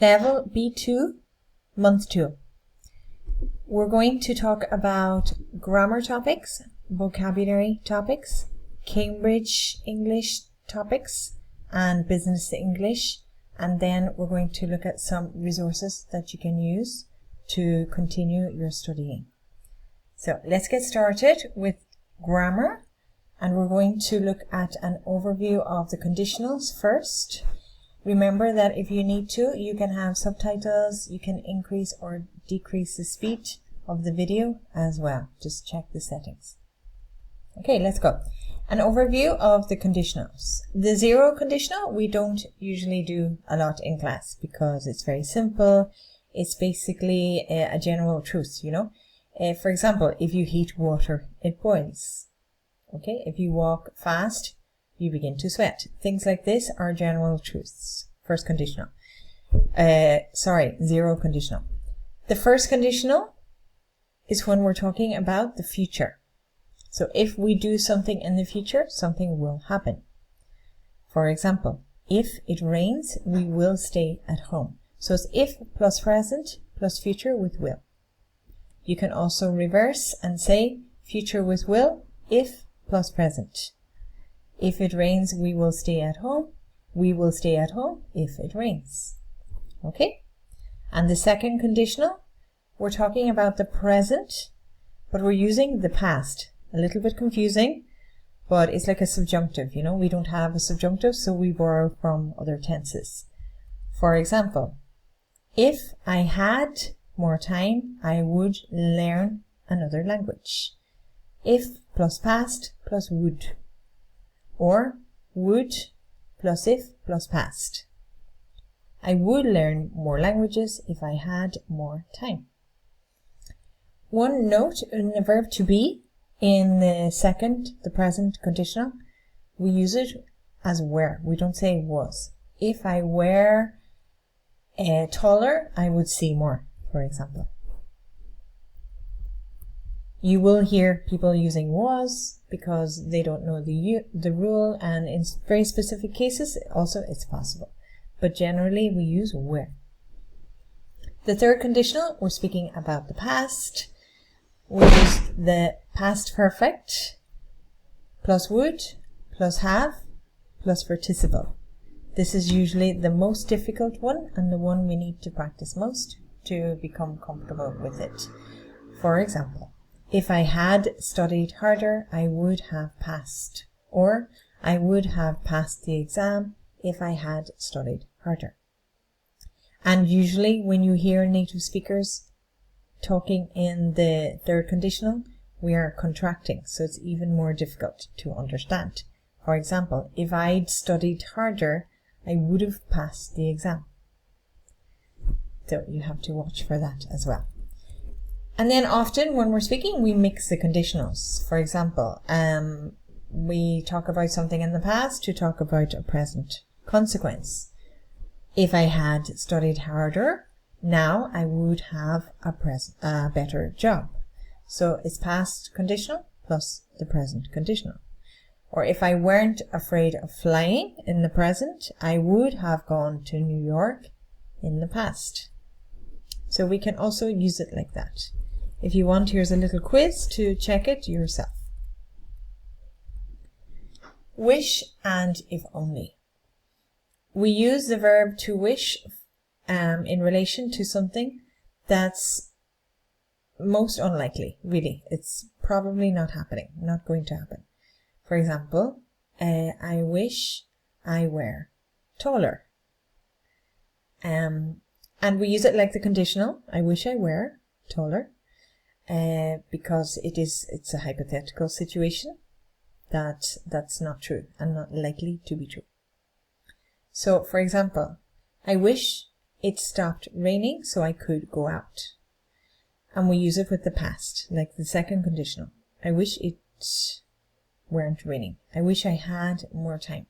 Level B2, Month 2. We're going to talk about grammar topics, vocabulary topics, Cambridge English topics, and business English. And then we're going to look at some resources that you can use to continue your studying. So let's get started with grammar. And we're going to look at an overview of the conditionals first. Remember that if you need to, you can have subtitles, you can increase or decrease the speed of the video as well. Just check the settings. Okay, let's go. An overview of the conditionals. The zero conditional we don't usually do a lot in class because it's very simple. It's basically a general truth, you know. For example, if you heat water, it boils. Okay, if you walk fast, you begin to sweat. Things like this are general truths. First conditional. Zero conditional. The first conditional is when we're talking about the future. So if we do something in the future, something will happen. For example, if it rains, we will stay at home. So it's if plus present plus future with will. You can also reverse and say future with will, if plus present. If it rains, we will stay at home. We will stay at home if it rains. Okay? And the second conditional, we're talking about the present, but we're using the past. A little bit confusing, but it's like a subjunctive, you know. We don't have a subjunctive, so we borrow from other tenses. For example, if I had more time, I would learn another language. If plus past plus would. Or would plus if plus past. I would learn more languages if I had more time. One note in the verb to be, in the present conditional, we use it as were. We don't say was. If I were taller, I would see more, for example. You will hear people using was because they don't know the rule, and in very specific cases also it's possible. But generally we use were. The third conditional, we're speaking about the past. We use the past perfect plus would plus have plus participle. This is usually the most difficult one and the one we need to practice most to become comfortable with it. For example, if I had studied harder, I would have passed. Or I would have passed the exam if I had studied harder. And usually when you hear native speakers talking in the third conditional, we are contracting, so it's even more difficult to understand. For example, if I'd studied harder, I would have passed the exam. So you have to watch for that as well. And then often when we're speaking, we mix the conditionals. For example, we talk about something in the past to talk about a present consequence. If I had studied harder, now I would have a better job. So it's past conditional plus the present conditional. Or if I weren't afraid of flying in the present, I would have gone to New York in the past. So we can also use it like that. If you want, here's a little quiz to check it yourself. Wish and if only. We use the verb to wish in relation to something that's most unlikely, really. It's probably not happening, not going to happen. For example, I wish I were taller. And we use it like the conditional, I wish I were taller. Because it's a hypothetical situation that's not true and not likely to be true. So, for example, I wish it stopped raining so I could go out. And we use it with the past, like the second conditional. I wish it weren't raining. I wish I had more time.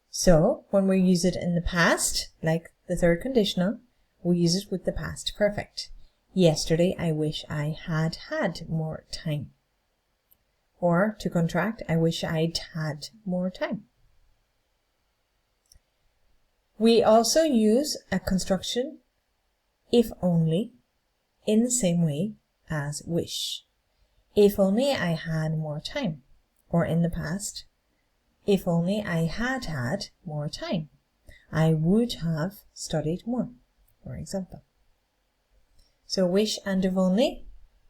So, when we use it in the past, like the third conditional, we use it with the past perfect. Yesterday, I wish I had more time. Or, to contract, I wish I'd had more time. We also use a construction if only in the same way as wish. If only I had more time. Or in the past, if only I had had more time. I would have studied more, for example. So wish and if only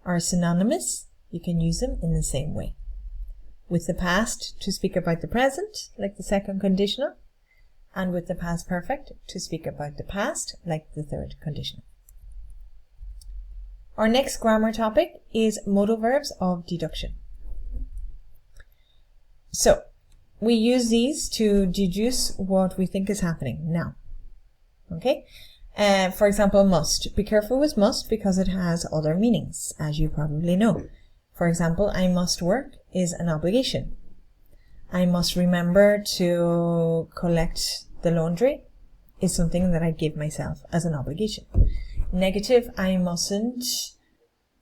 are synonymous. You can use them in the same way. With the past to speak about the present, like the second conditional, and with the past perfect to speak about the past, like the third conditional. Our next grammar topic is modal verbs of deduction. So, we use these to deduce what we think is happening now. Okay? For example, must. Be careful with must because it has other meanings, as you probably know. For example, I must work is an obligation. I must remember to collect the laundry is something that I give myself as an obligation. Negative, I mustn't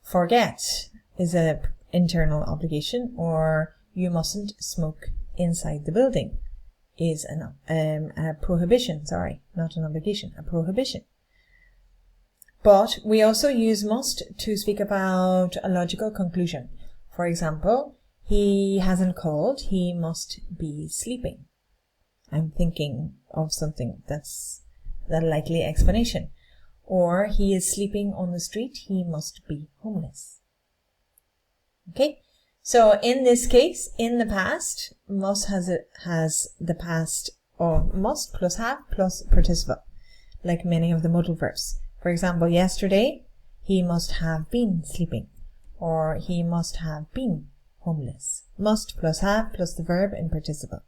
forget is an internal obligation, or you mustn't smoke inside the building is a prohibition, not an obligation, a prohibition. But we also use must to speak about a logical conclusion. For example, he hasn't called, he must be sleeping. I'm thinking of something that's the likely explanation. Or he is sleeping on the street, he must be homeless. Okay? So in this case, in the past, must has the past of must plus have plus participle, like many of the modal verbs. For example, yesterday, he must have been sleeping, or he must have been homeless. Must plus have plus the verb in participle.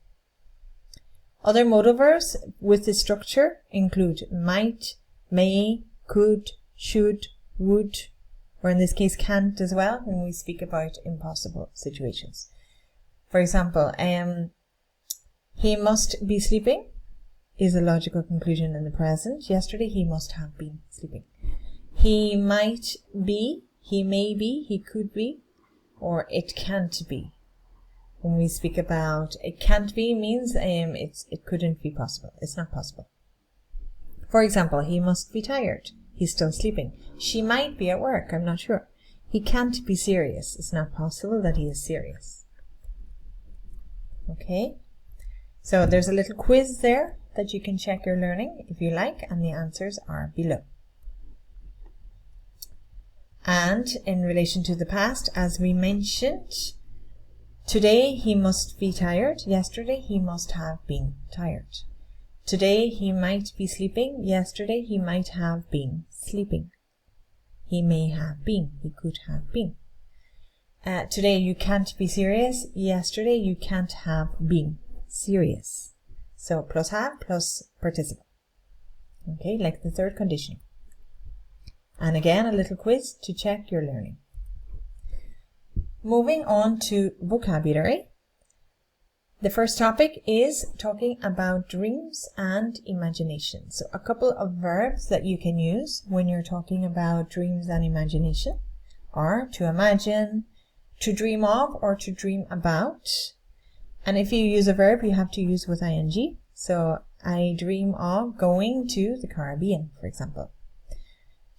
Other modal verbs with this structure include might, may, could, should, would, or in this case can't as well when we speak about impossible situations. For example, he must be sleeping is a logical conclusion in the present. Yesterday he must have been sleeping. He might be, he may be, he could be, or it can't be. When we speak about it can't be means it couldn't be possible. It's not possible. For example, he must be tired. He's still sleeping. She might be at work. I'm not sure. He can't be serious. It's not possible that he is serious. Okay. So there's a little quiz there that you can check your learning if you like, and the answers are below. And in relation to the past, as we mentioned, today he must be tired. Yesterday he must have been tired. Today he might be sleeping. Yesterday he might have been sleeping. He may have been. He could have been. Today you can't be serious. Yesterday you can't have been serious. So plus have plus participle. Okay, like the third condition. And again, a little quiz to check your learning. Moving on to vocabulary. The first topic is talking about dreams and imagination. So a couple of verbs that you can use when you're talking about dreams and imagination are to imagine, to dream of, or to dream about. And if you use a verb, you have to use with ing. So I dream of going to the Caribbean, for example.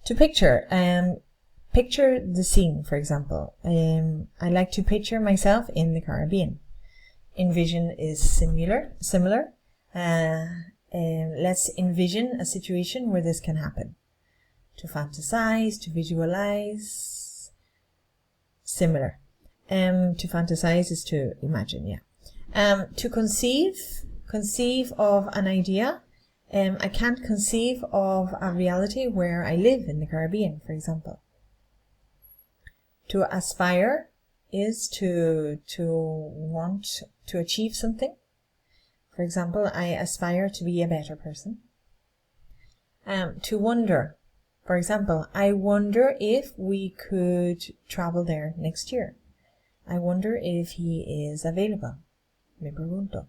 To picture, picture the scene, for example. I like to picture myself in the Caribbean. Envision is similar. Let's envision a situation where this can happen. To fantasize, to visualize, similar. To fantasize is to imagine, yeah. To conceive of an idea. I can't conceive of a reality where I live in the Caribbean, for example. To aspire is to want to achieve something. For example, I aspire to be a better person. To wonder. For example, I wonder if we could travel there next year. I wonder if he is available. Me pregunto.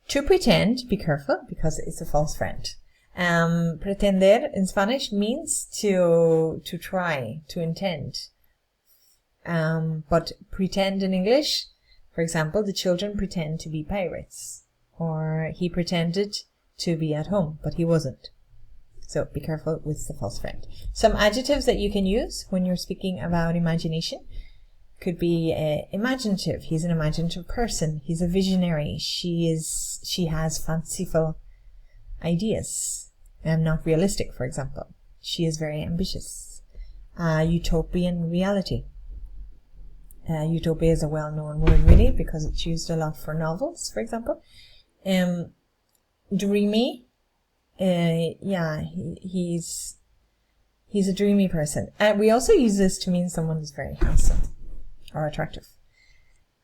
To pretend, be careful because it's a false friend. Pretender in Spanish means to try, to intend. But pretend in English, for example, the children pretend to be pirates. Or he pretended to be at home, but he wasn't. So be careful with the false friend. Some adjectives that you can use when you're speaking about imagination could be imaginative. He's an imaginative person. He's a visionary. She has fanciful ideas and not realistic, for example. She is very ambitious. Utopian reality. Utopia is a well-known word, really, because it's used a lot for novels, for example. Dreamy. He's a dreamy person. And we also use this to mean someone is very handsome or attractive.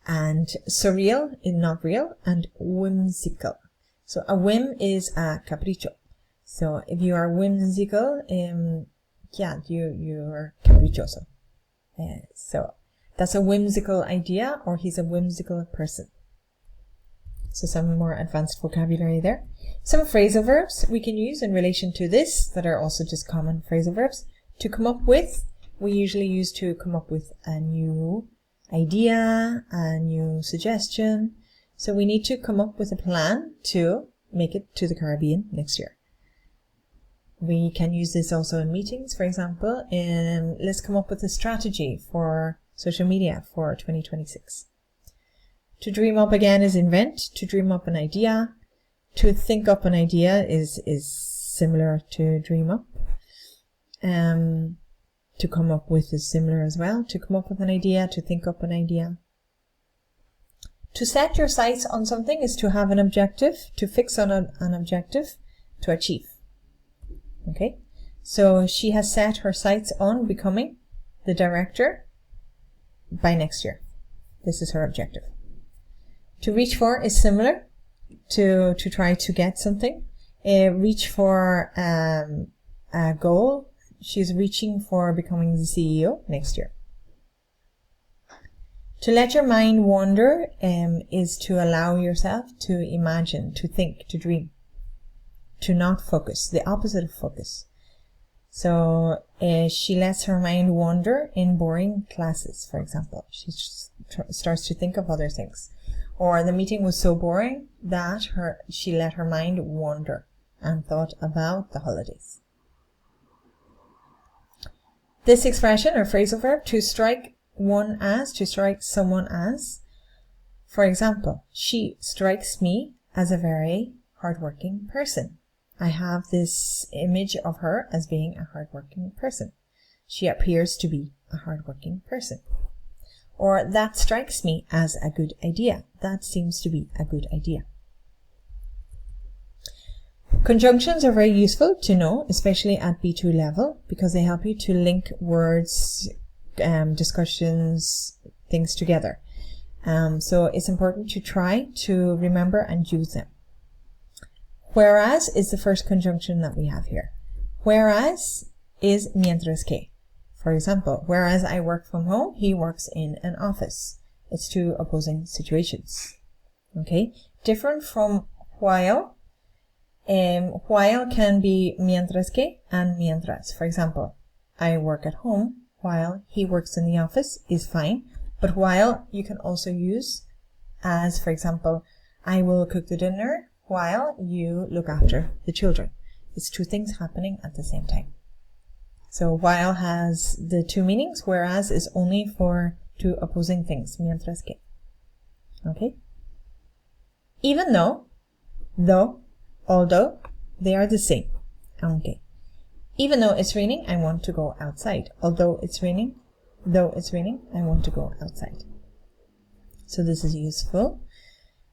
And surreal is not real, and whimsical. So a whim is a capricho. So if you are whimsical, you're caprichoso. So that's a whimsical idea, or he's a whimsical person. So some more advanced vocabulary there. Some phrasal verbs we can use in relation to this that are also just common phrasal verbs. To come up with, we usually use to come up with a new idea, a new suggestion. So we need to come up with a plan to make it to the Caribbean next year. We can use this also in meetings, for example. Let's come up with a strategy for social media for 2026. To dream up again is invent. To dream up an idea. To think up an idea is similar to dream up. To come up with is similar as well. To come up with an idea, to think up an idea. To set your sights on something is to have an objective, to fix on an objective, to achieve. Okay? So she has set her sights on becoming the director by next year. This is her objective. To reach for is similar to try to get something. Reach for a goal. She's reaching for becoming the CEO next year. To let your mind wander is to allow yourself to imagine, to think, to dream. To not focus, the opposite of focus. So she lets her mind wander in boring classes, for example. She starts to think of other things. Or the meeting was so boring that she let her mind wander and thought about the holidays. This expression or phrasal verb, to strike to strike someone as. For example, she strikes me as a very hardworking person. I have this image of her as being a hardworking person. She appears to be a hardworking person. Or that strikes me as a good idea. That seems to be a good idea. Conjunctions are very useful to know, especially at B2 level, because they help you to link words, discussions, things together. So it's important to try to remember and use them. Whereas is the first conjunction that we have here. Whereas is mientras que. For example, whereas I work from home, he works in an office. It's two opposing situations. Okay? Different from while. While can be mientras que and mientras. For example, I work at home while he works in the office is fine. But while you can also use as, for example, I will cook the dinner while you look after the children. It's two things happening at the same time. So while has the two meanings, whereas is only for two opposing things, mientras que. Okay? Even though, although, they are the same. Okay. Even though it's raining, I want to go outside. Although it's raining, I want to go outside. So this is useful.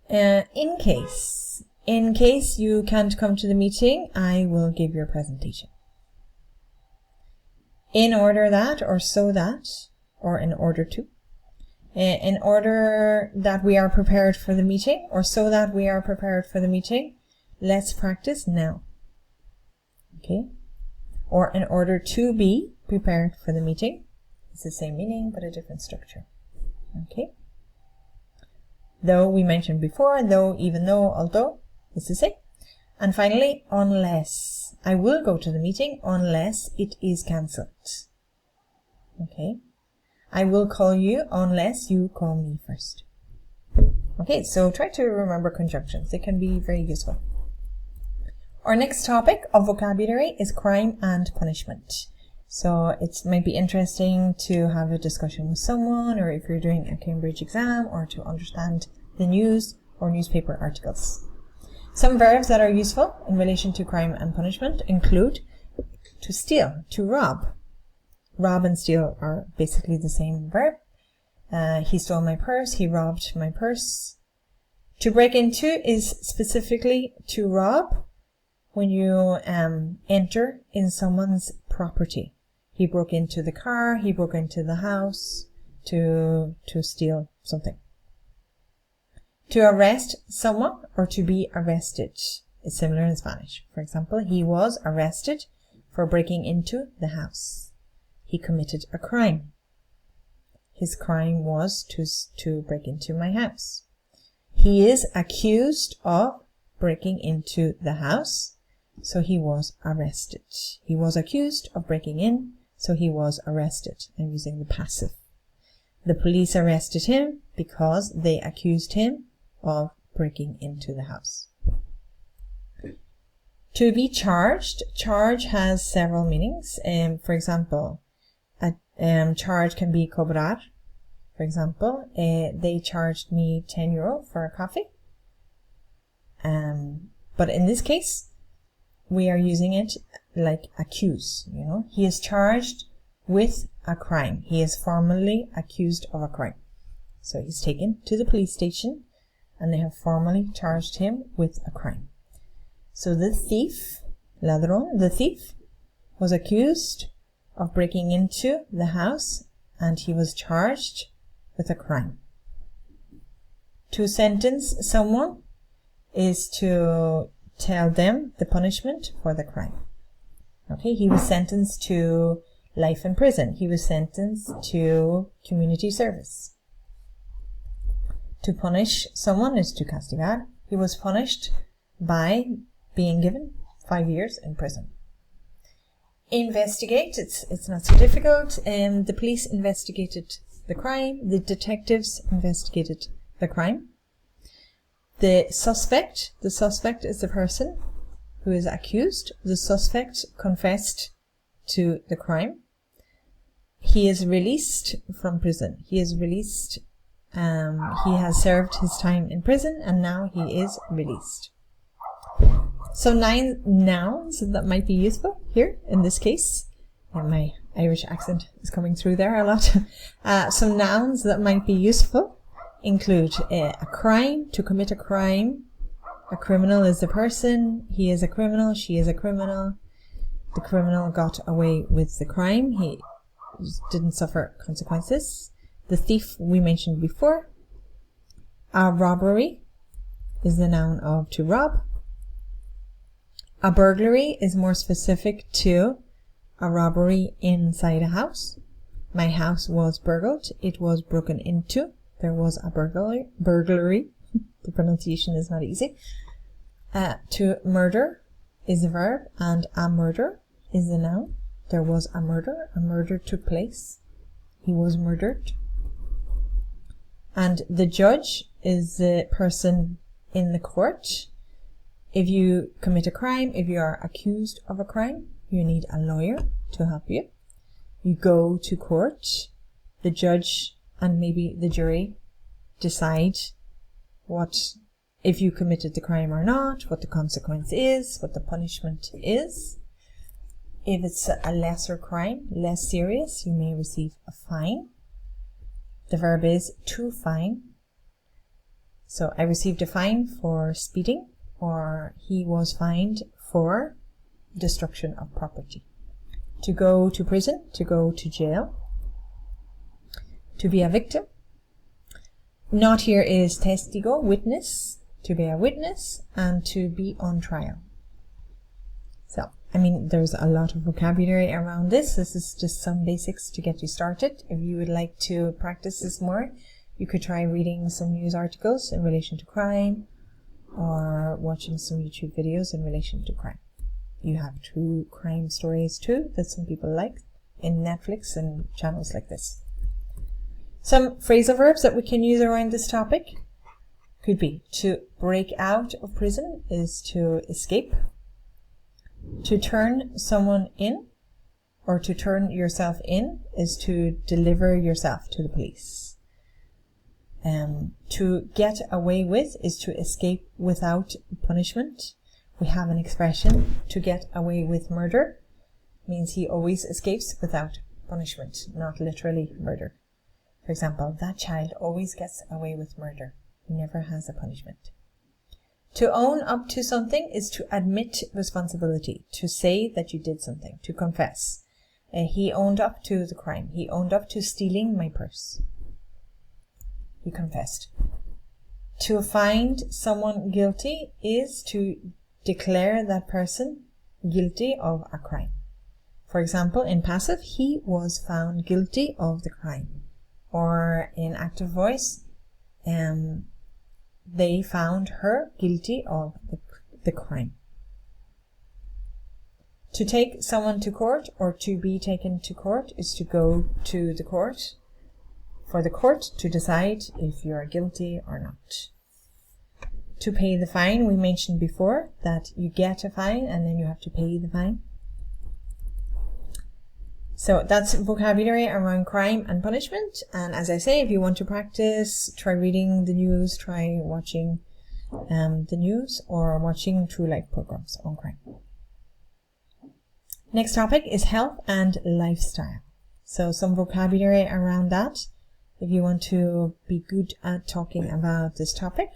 In case you can't come to the meeting, I will give your presentation. In order that, or so that, or in order to. In order that we are prepared for the meeting, or so that we are prepared for the meeting, let's practice now. Okay? Or in order to be prepared for the meeting. It's the same meaning, but a different structure. Okay? Though we mentioned before, though, even though, although, it's the same. And finally, unless. I will go to the meeting unless it is cancelled. Okay? I will call you unless you call me first. Okay, so try to remember conjunctions. They can be very useful. Our next topic of vocabulary is crime and punishment. So it might be interesting to have a discussion with someone, or if you're doing a Cambridge exam, or to understand the news or newspaper articles. Some verbs that are useful in relation to crime and punishment include to steal, to rob. Rob and steal are basically the same verb. He stole my purse, he robbed my purse. To break into is specifically to rob when you enter in someone's property. He broke into the car, he broke into the house to steal something. To arrest someone or to be arrested is similar in Spanish. For example, he was arrested for breaking into the house. He committed a crime. His crime was to break into my house. He is accused of breaking into the house, so he was arrested. He was accused of breaking in, so he was arrested. I'm using the passive. The police arrested him because they accused him of breaking into the house. To be charged. Charge has several meanings. For example, a charge can be cobrar. For example, they charged me €10 for a coffee. But in this case, we are using it like accuse, He is charged with a crime. He is formally accused of a crime. So he's taken to the police station and they have formally charged him with a crime. So the thief, ladrón, the thief, was accused of breaking into the house and he was charged with a crime. To sentence someone is to tell them the punishment for the crime. Okay, he was sentenced to life in prison. He was sentenced to community service. To punish someone is to castigar. He was punished by being given 5 years in prison. Investigate, it's not so difficult. The police investigated the crime. The detectives investigated the crime. The suspect is the person who is accused. The suspect confessed to the crime. He is released from prison. He is released. He has served his time in prison and now he is released. So 9 nouns that might be useful here in this case. And my Irish accent is coming through there a lot. Some nouns that might be useful include a crime, to commit a crime. A criminal is the person. He is a criminal. She is a criminal. The criminal got away with the crime. He didn't suffer consequences. The thief we mentioned before. A robbery is the noun of to rob. A burglary is more specific to a robbery inside a house. My house was burgled. It was broken into. There was a burglary. The pronunciation is not easy. To murder is the verb and a murder is the noun. There was a murder. A murder took place. He was murdered. And the judge is the person in the court. If you commit a crime, if you are accused of a crime, you need a lawyer to help you. You go to court. The judge and maybe the jury decide if you committed the crime or not, what the consequence is, what the punishment is. If it's a lesser crime, less serious, you may receive a fine. The verb is to fine. So I received a fine for speeding, or he was fined for destruction of property. To go to prison, to go to jail. To be a victim. Not here is testigo, witness, to be a witness, and to be on trial. So, there's a lot of vocabulary around this. This is just some basics to get you started. If you would like to practice this more, you could try reading some news articles in relation to crime or watching some YouTube videos in relation to crime. You have true crime stories too that some people like in Netflix and channels like this. Some phrasal verbs that we can use around this topic could be to break out of prison is to escape. To turn someone in, or to turn yourself in, is to deliver yourself to the police. To get away with is to escape without punishment. We have an expression, to get away with murder, means he always escapes without punishment, not literally murder. For example, that child always gets away with murder. He never has a punishment. To own up to something is to admit responsibility, to say that you did something, to confess. He owned up to the crime. He owned up to stealing my purse. He confessed. To find someone guilty is to declare that person guilty of a crime. For example, in passive, he was found guilty of the crime. Or in active voice, they found her guilty of the crime. To take someone to court or to be taken to court is to go to the court for the court to decide if you are guilty or not. To pay the fine, we mentioned before that you get a fine and then you have to pay the fine. So that's vocabulary around crime and punishment. And as I say, if you want to practice, try reading the news, try watching the news, or watching True Life programs on crime. Next topic is health and lifestyle. So some vocabulary around that, if you want to be good at talking about this topic.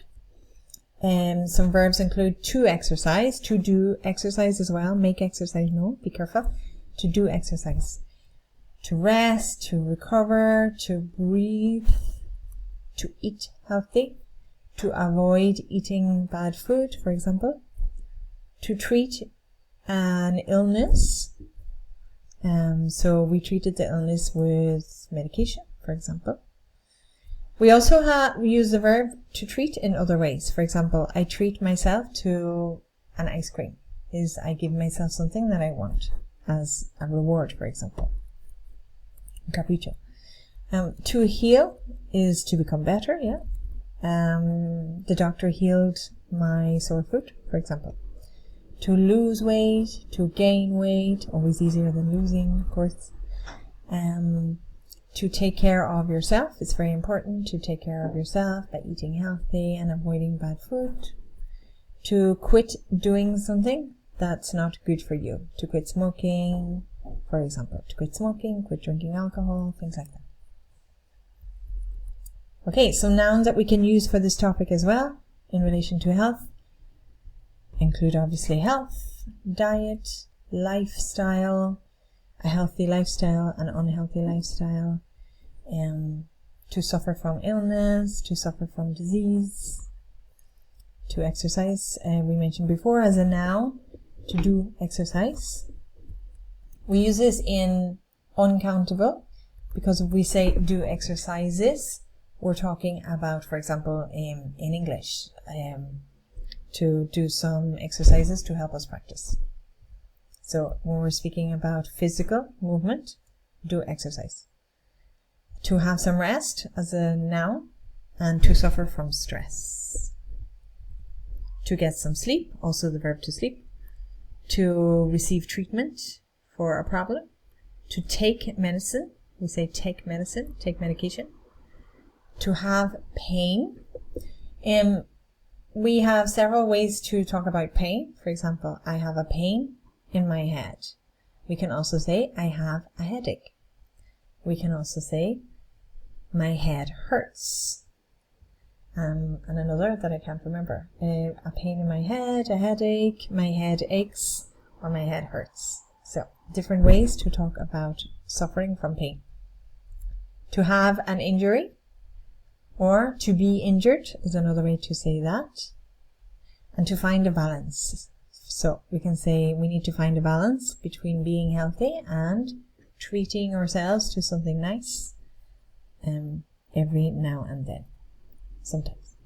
Some verbs include to exercise, to do exercise as well, make exercise, no, be careful, to do exercise. To rest, to recover, to breathe, to eat healthy, to avoid eating bad food, for example, to treat an illness. So we treated the illness with medication, for example. We also we use the verb to treat in other ways. For example, I treat myself to an ice cream, is I give myself something that I want as a reward, for example. Capriccio. To heal is to become better, yeah. The doctor healed my sore foot, for example. To lose weight, to gain weight, always easier than losing, of course. To take care of yourself, it's very important to take care of yourself by eating healthy and avoiding bad food. To quit doing something that's not good for you. To quit smoking, for example. To quit smoking, quit drinking alcohol, things like that. Okay, so nouns that we can use for this topic as well in relation to health include obviously health, diet, lifestyle, a healthy lifestyle, an unhealthy lifestyle, to suffer from illness, to suffer from disease, to exercise, we mentioned before as a noun, to do exercise. We use this in uncountable because if we say do exercises, we're talking about, for example, in English, to do some exercises to help us practice. So when we're speaking about physical movement, do exercise. To have some rest as a noun, and to suffer from stress. To get some sleep, also the verb to sleep. To receive treatment for a problem. To take medicine, we say take medicine, take medication. To have pain. We have several ways to talk about pain. For example, I have a pain in my head. We can also say I have a headache. We can also say my head hurts. And another that I can't remember. A pain in my head, a headache, my head aches, or my head hurts. So different ways to talk about suffering from pain. To have an injury or to be injured is another way to say that. And to find a balance. So we can say we need to find a balance between being healthy and treating ourselves to something nice every now and then. Sometimes.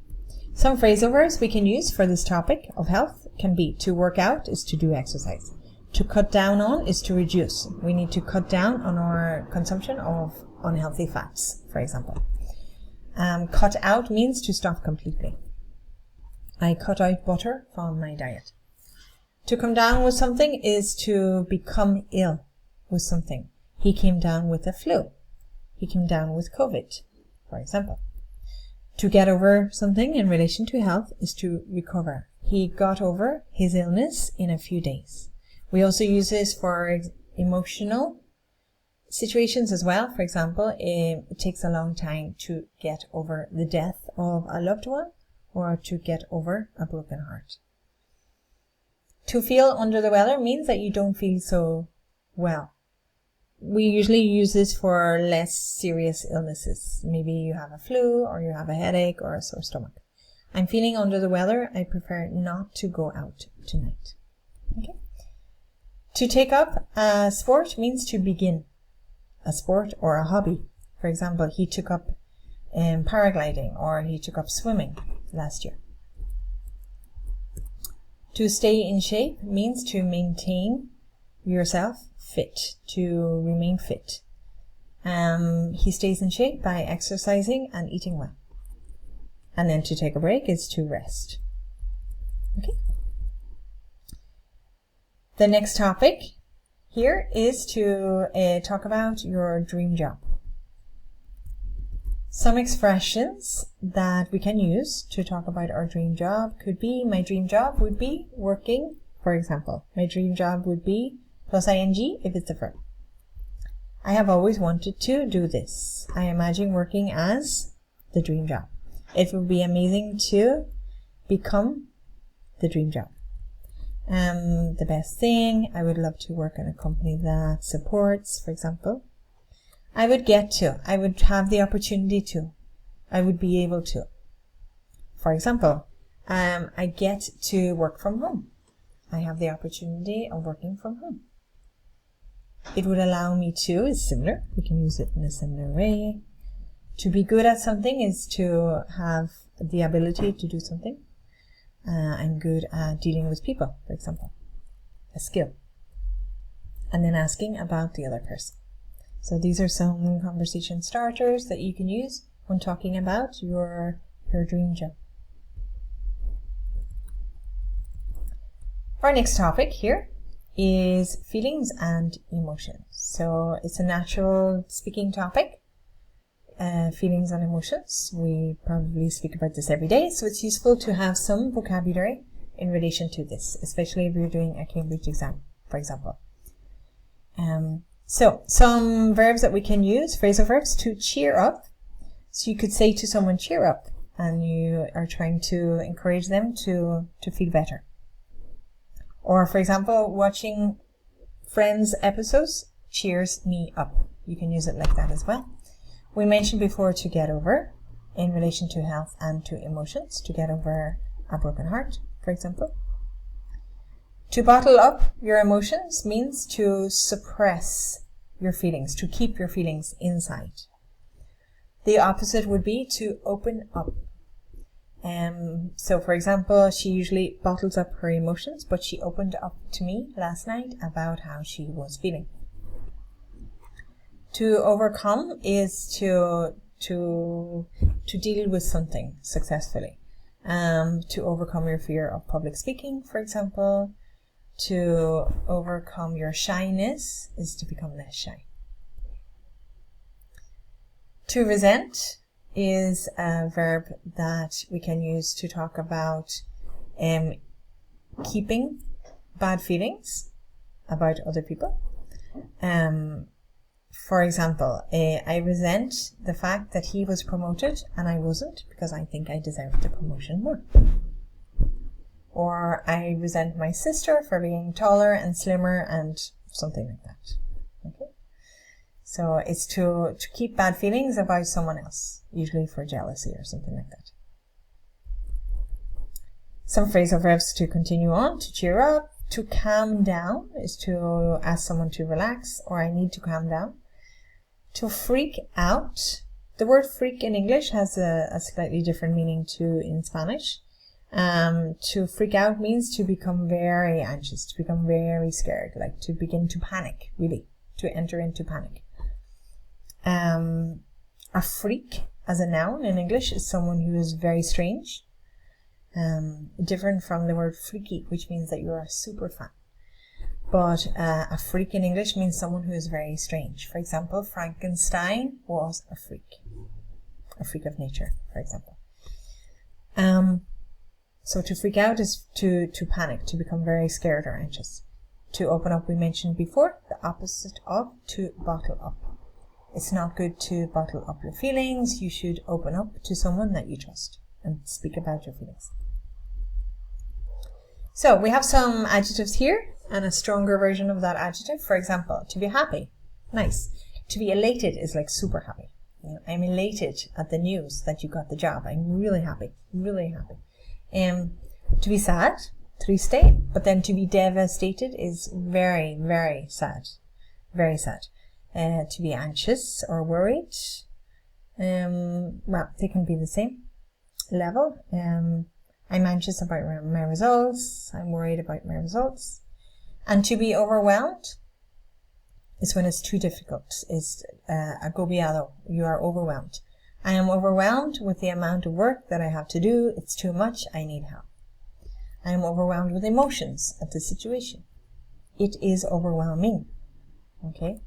Some phrasal verbs we can use for this topic of health can be to work out is to do exercise. To cut down on is to reduce. We need to cut down on our consumption of unhealthy fats, for example. Cut out means to stop completely. I cut out butter from my diet. To come down with something is to become ill with something. He came down with the flu. He came down with COVID, for example. To get over something in relation to health is to recover. He got over his illness in a few days. We also use this for emotional situations as well. For example, it takes a long time to get over the death of a loved one or to get over a broken heart. To feel under the weather means that you don't feel so well. We usually use this for less serious illnesses. Maybe you have a flu or you have a headache or a sore stomach. I'm feeling under the weather. I prefer not to go out tonight. Okay. To take up a sport means to begin a sport or a hobby. For example, he took up paragliding or he took up swimming last year. To stay in shape means to maintain yourself fit, to remain fit. He stays in shape by exercising and eating well. And then to take a break is to rest. Okay. The next topic here is to talk about your dream job. Some expressions that we can use to talk about our dream job could be, my dream job would be working, for example. My dream job would be plus ing if it's a verb. I have always wanted to do this. I imagine working as the dream job. It would be amazing to become the dream job. The best thing, I would love to work in a company that supports, for example. I would have the opportunity to. I would be able to. For example, I get to work from home. I have the opportunity of working from home. It would allow me to is similar. We can use it in a similar way. To be good at something is to have the ability to do something. I'm good at dealing with people, for example. A skill. And then asking about the other person. So these are some conversation starters that you can use when talking about your dream job. Our next topic here is feelings and emotions. So it's a natural speaking topic. Feelings and emotions. We probably speak about this every day, so it's useful to have some vocabulary in relation to this, especially if you're doing a Cambridge exam, for example. So some verbs that we can use, phrasal verbs, to cheer up. So you could say to someone, cheer up, and you are trying to encourage them to feel better. Or, for example, watching Friends episodes cheers me up. You can use it like that as well. We mentioned before to get over in relation to health and to emotions, to get over a broken heart, for example. To bottle up your emotions means to suppress your feelings, to keep your feelings inside. The opposite would be to open up. So, for example, she usually bottles up her emotions, but she opened up to me last night about how she was feeling. To overcome is to deal with something successfully. To overcome your fear of public speaking, for example. To overcome your shyness is to become less shy. To resent is a verb that we can use to talk about keeping bad feelings about other people. For example, I resent the fact that he was promoted and I wasn't because I think I deserved the promotion more. Or I resent my sister for being taller and slimmer and something like that. Okay. So it's to keep bad feelings about someone else, usually for jealousy or something like that. Some phrasal verbs to continue on, to cheer up. To calm down is to ask someone to relax, or I need to calm down. To freak out. The word freak in English has a slightly different meaning to in Spanish. To freak out means to become very anxious, to become very scared, like to begin to panic, really, to enter into panic. A freak, as a noun in English, is someone who is very strange. different from the word freaky, which means that you're a super fan. But a freak in English means someone who is very strange. For example, Frankenstein was a freak of nature, for example. So to freak out is to panic, to become very scared or anxious. To open up, we mentioned before, the opposite of to bottle up. It's not good to bottle up your feelings. You should open up to someone that you trust and speak about your feelings. So we have some adjectives here and a stronger version of that adjective. For example, to be happy, nice. To be elated is like super happy. You know, I'm elated at the news that you got the job. I'm really happy, really happy. To be sad, triste, but then to be devastated is very, very sad, very sad. To be anxious or worried, well, they can be the same level. I'm anxious about my results. I'm worried about my results. And to be overwhelmed is when it's too difficult. It's agobiado. You are overwhelmed. I am overwhelmed with the amount of work that I have to do. It's too much. I need help. I am overwhelmed with emotions at the situation. It is overwhelming. Okay?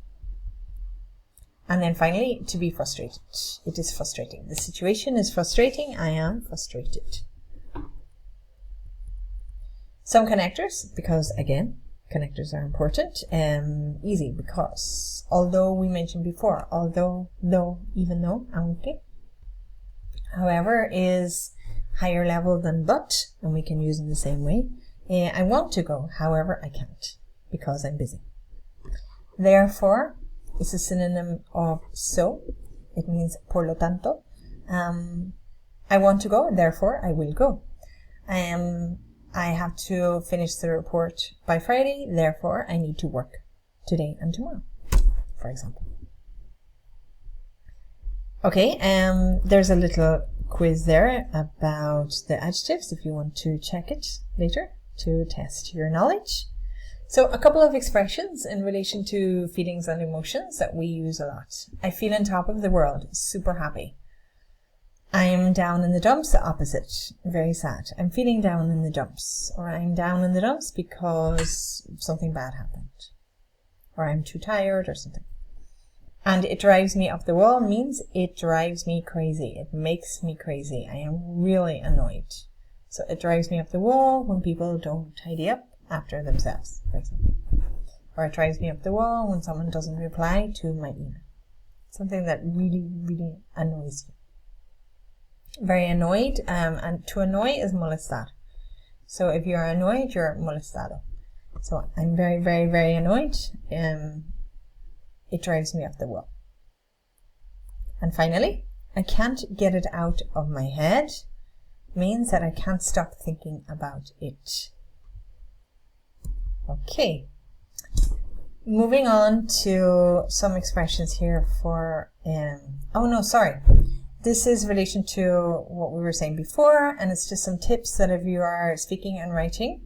And then finally, to be frustrated. It is frustrating. The situation is frustrating. I am frustrated. Some connectors, because again, connectors are important. Easy, because. Although we mentioned before, although, though, even though, aunque. However is higher level than but, and we can use in the same way. I want to go, however I can't, because I'm busy. Therefore is a synonym of so. It means por lo tanto. I want to go, therefore I will go. I have to finish the report by Friday, therefore I need to work today and tomorrow, for example. Okay, there's a little quiz there about the adjectives if you want to check it later to test your knowledge. So a couple of expressions in relation to feelings and emotions that we use a lot. I feel on top of the world, super happy. I am down in the dumps, the opposite, very sad. I'm feeling down in the dumps, or I'm down in the dumps because something bad happened, or I'm too tired or something. And it drives me up the wall means it drives me crazy. It makes me crazy. I am really annoyed. So it drives me up the wall when people don't tidy up after themselves, for example. Or it drives me up the wall when someone doesn't reply to my email. Something that really, really annoys you. Very annoyed, and to annoy is molestar. So if you're annoyed, you're molestado. So I'm very, very, very annoyed. It drives me up the wall. And finally, I can't get it out of my head means that I can't stop thinking about it. Okay. Moving on to some expressions here for, This is in relation to what we were saying before, and it's just some tips that if you are speaking and writing,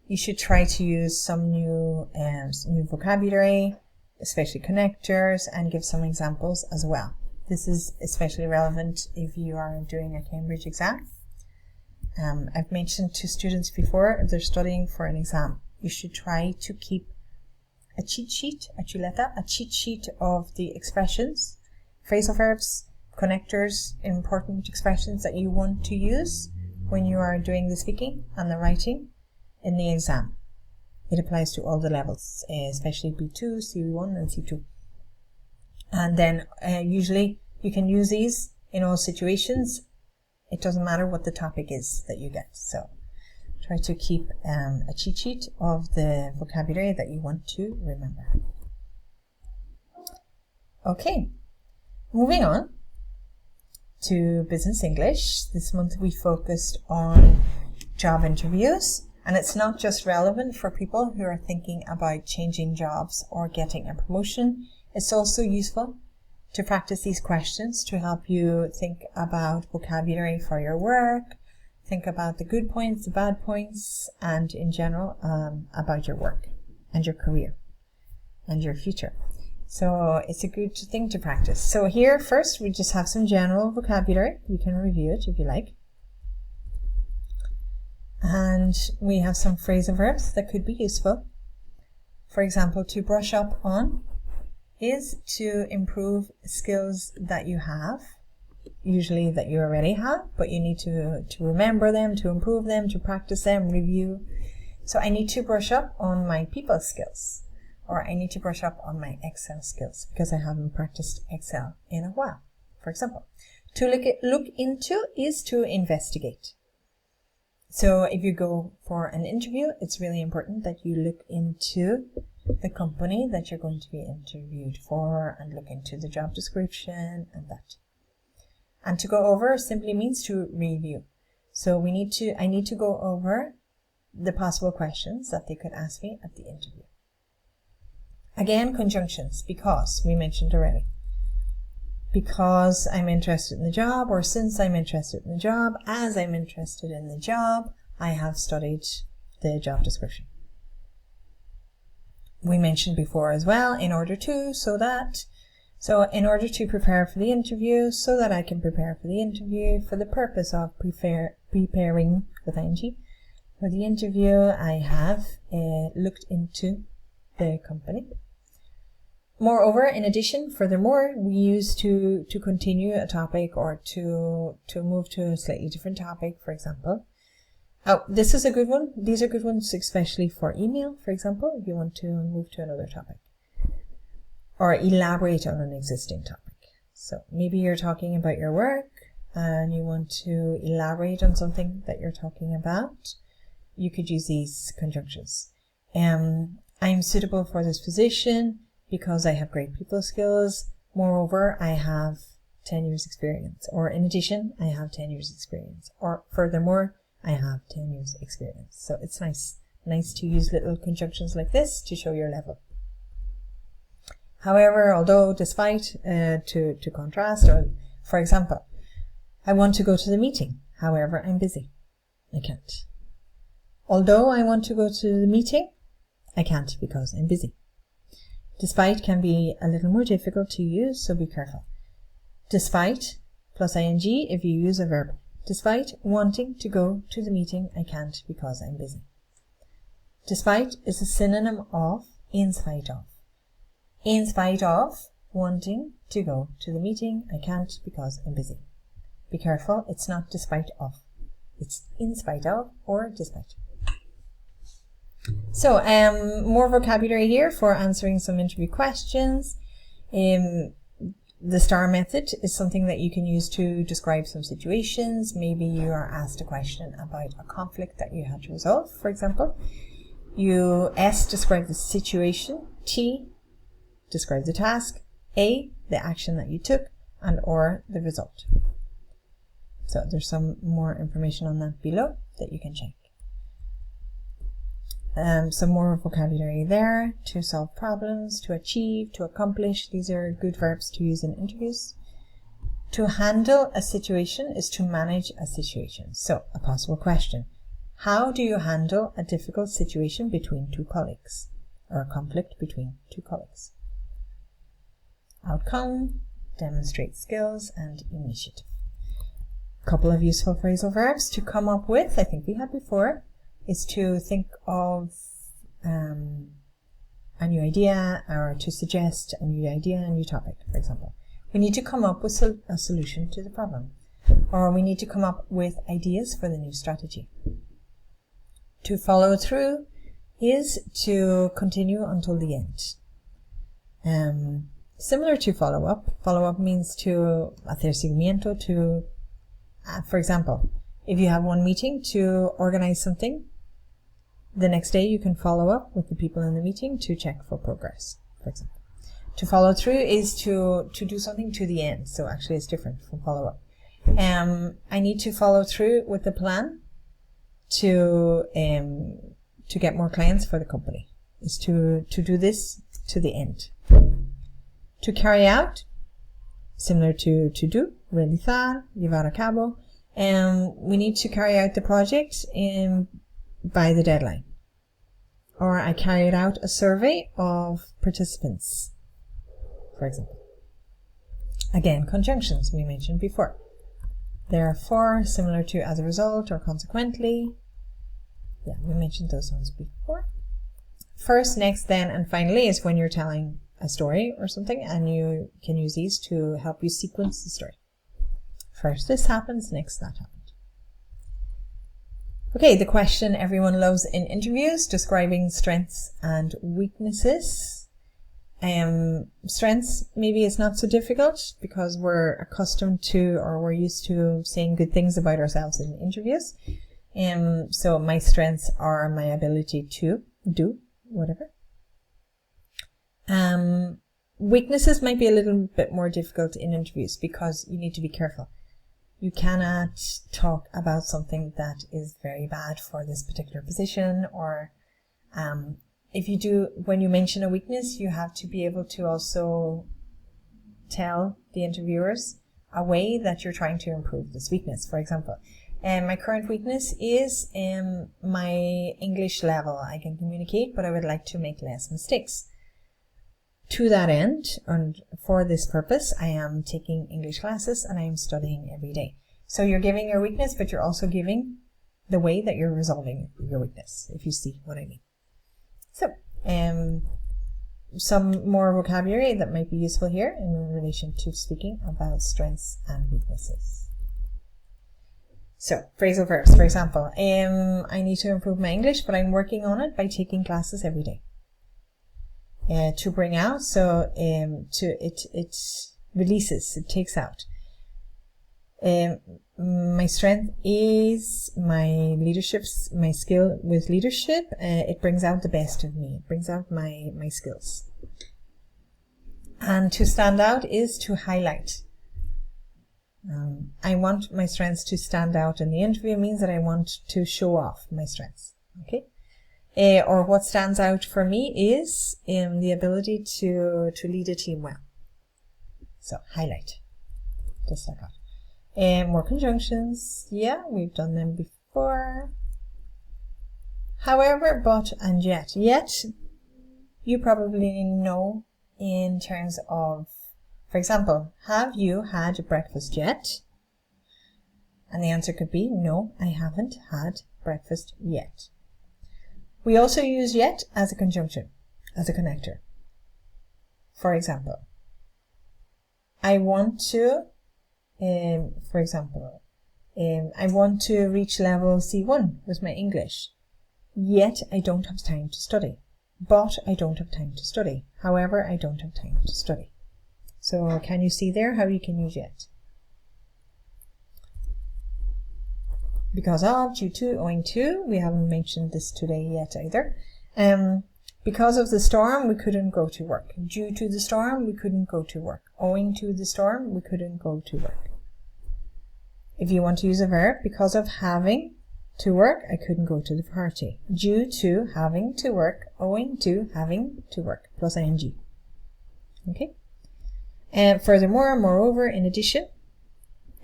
you should try to use some new vocabulary, especially connectors, and give some examples as well. This is especially relevant if you are doing a Cambridge exam. I've mentioned to students before, if they're studying for an exam, you should try to keep a cheat sheet, a cheat sheet of the expressions, phrasal verbs, connectors, important expressions that you want to use when you are doing the speaking and the writing in the exam. It applies to all the levels, especially B2, C1 and C2. And then usually you can use these in all situations. It doesn't matter what the topic is that you get. So try to keep a cheat sheet of the vocabulary that you want to remember. Okay, moving on to Business English. This month we focused on job interviews. And it's not just relevant for people who are thinking about changing jobs or getting a promotion. It's also useful to practice these questions to help you think about vocabulary for your work, think about the good points, the bad points, and in general about your work and your career and your future. So it's a good thing to practice. So here first we just have some general vocabulary. You can review it if you like. And we have some phrasal verbs that could be useful. For example, to brush up on is to improve skills that you have, usually that you already have, but you need to remember them, to improve them, to practice them, review. So I need to brush up on my people skills, or I need to brush up on my Excel skills because I haven't practiced Excel in a while, for example. To look into is to investigate. So if you go for an interview, it's really important that you look into the company that you're going to be interviewed for and look into the job description and that. And to go over simply means to review. So I need to go over the possible questions that they could ask me at the interview. Again, conjunctions, because we mentioned already. Because I'm interested in the job, or since I'm interested in the job, as I'm interested in the job, I have studied the job description. We mentioned before as well, in order to, so that. So in order to prepare for the interview, so that I can prepare for the interview, for the purpose of preparing with ING, for the interview, I have looked into the company. Moreover, in addition, furthermore, we use to continue a topic or to move to a slightly different topic, for example. Oh, this is a good one. These are good ones, especially for email, for example, if you want to move to another topic or elaborate on an existing topic. So maybe you're talking about your work and you want to elaborate on something that you're talking about. You could use these conjunctions. I'm suitable for this position because I have great people skills. Moreover, I have 10 years experience. Or in addition, I have 10 years experience. Or furthermore, I have 10 years experience. So it's nice to use little conjunctions like this to show your level. However, although, despite, to contrast, or for example, I want to go to the meeting. However, I'm busy. I can't. Although I want to go to the meeting, I can't because I'm busy. Despite can be a little more difficult to use, so be careful. Despite plus ing if you use a verb. Despite wanting to go to the meeting, I can't because I'm busy. Despite is a synonym of in spite of. In spite of wanting to go to the meeting, I can't because I'm busy. Be careful, it's not despite of. It's in spite of or despite. So, more vocabulary here for answering some interview questions. The STAR method is something that you can use to describe some situations. Maybe you are asked a question about a conflict that you had to resolve, for example. S, describe the situation. T, describe the task. A, the action that you took. And or, the result. So there's some more information on that below that you can check. Some more vocabulary there. To solve problems, to achieve, to accomplish. These are good verbs to use in interviews. To handle a situation is to manage a situation. So, a possible question. How do you handle a difficult situation between two colleagues? Or a conflict between two colleagues? Outcome, demonstrate skills, and initiative. A couple of useful phrasal verbs to come up with, I think we had before, is to think of a new idea or to suggest a new idea, a new topic, for example. We need to come up with a solution to the problem, or we need to come up with ideas for the new strategy. To follow through is to continue until the end. Similar to follow up. Follow up means to hacer seguimiento, to, for example, if you have one meeting to organize something, the next day you can follow up with the people in the meeting to check for progress, for example. To follow through is to do something to the end. So actually it's different from follow up. I need to follow through with the plan to get more clients for the company. Is to do this to the end. To carry out, similar to do, realizar, llevar a cabo. We need to carry out the project by the deadline. Or I carried out a survey of participants, for example. Again, conjunctions we mentioned before. Therefore, similar to as a result or consequently. Yeah, we mentioned those ones before. First, next, then, and finally is when you're telling a story or something, and you can use these to help you sequence the story. First this happens, next that happens. Okay, the question everyone loves in interviews, describing strengths and weaknesses. Strengths, maybe it's not so difficult because we're accustomed to, or we're used to saying good things about ourselves in interviews. So my strengths are my ability to do whatever. Weaknesses might be a little bit more difficult in interviews because you need to be careful. You cannot talk about something that is very bad for this particular position, or if you do, when you mention a weakness, you have to be able to also tell the interviewers a way that you're trying to improve this weakness. For example, my current weakness is my English level. I can communicate, but I would like to make less mistakes. To that end, and for this purpose, I am taking English classes and I am studying every day. So you're giving your weakness, but you're also giving the way that you're resolving your weakness, if you see what I mean. So, some more vocabulary that might be useful here in relation to speaking about strengths and weaknesses. So, phrasal verbs, for example, I need to improve my English, but I'm working on it by taking classes every day. To bring out, so it releases, it takes out. My strength is my skill with leadership. It brings out the best of me. It brings out my skills. And to stand out is to highlight. I want my strengths to stand out in the interview means that I want to show off my strengths. Okay. Or what stands out for me is the ability to lead a team well. So highlight, just like that. More conjunctions. Yeah, we've done them before. However, but, and yet. Yet, you probably know in terms of, for example, have you had breakfast yet? And the answer could be, no, I haven't had breakfast yet. We also use yet as a conjunction, as a connector. For example, I want to, for example, I want to reach level C1 with my English, yet I don't have time to study. But I don't have time to study. However, I don't have time to study. So can you see there how you can use yet? Because of, due to, owing to, we haven't mentioned this today yet either. Because of the storm, we couldn't go to work. Due to the storm, we couldn't go to work. Owing to the storm, we couldn't go to work. If you want to use a verb, because of having to work, I couldn't go to the party. Due to having to work, owing to having to work, plus ing. Okay? And furthermore, moreover, in addition,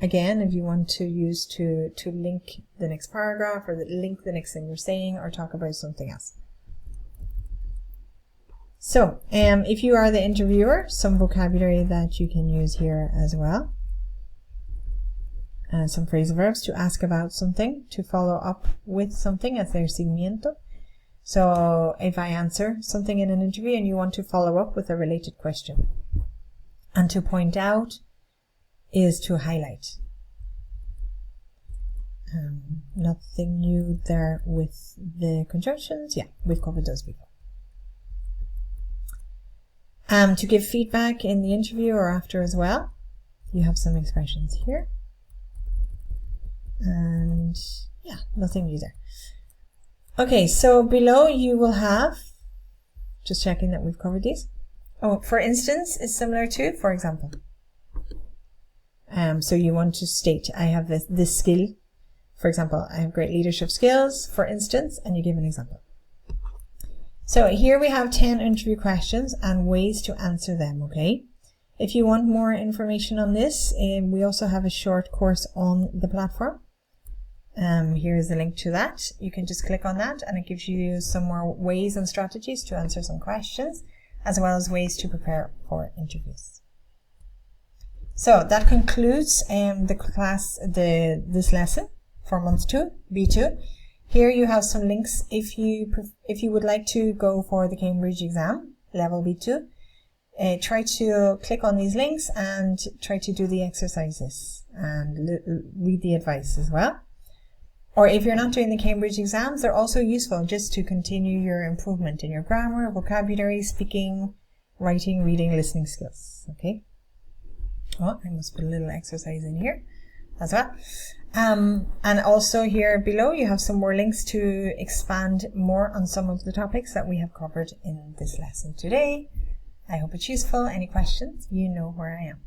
again, if you want to use to link the next paragraph or link the next thing you're saying or talk about something else. So, if you are the interviewer, some vocabulary that you can use here as well. Some phrasal verbs to ask about something, to follow up with something, as their seguimiento. So, if I answer something in an interview and you want to follow up with a related question. And to point out is to highlight. Nothing new there with the conjunctions. Yeah, we've covered those before. To give feedback in the interview or after as well, you have some expressions here. And yeah, nothing new there. Okay, so below you will have, just checking that we've covered these. Oh, for instance is similar to, for example. So you want to state, I have this skill. For example, I have great leadership skills, for instance, and you give an example. So here we have 10 interview questions and ways to answer them, okay? If you want more information on this, we also have a short course on the platform. Here is the link to that. You can just click on that and it gives you some more ways and strategies to answer some questions, as well as ways to prepare for interviews. So that concludes the class, this lesson for month 2, B2. Here you have some links if you would like to go for the Cambridge exam, level B2. Try to click on these links and try to do the exercises and read the advice as well. Or if you're not doing the Cambridge exams, they're also useful just to continue your improvement in your grammar, vocabulary, speaking, writing, reading, listening skills. Okay. Oh, I must put a little exercise in here as well. And also here below you have some more links to expand more on some of the topics that we have covered in this lesson today. I hope it's useful. Any questions? You know where I am.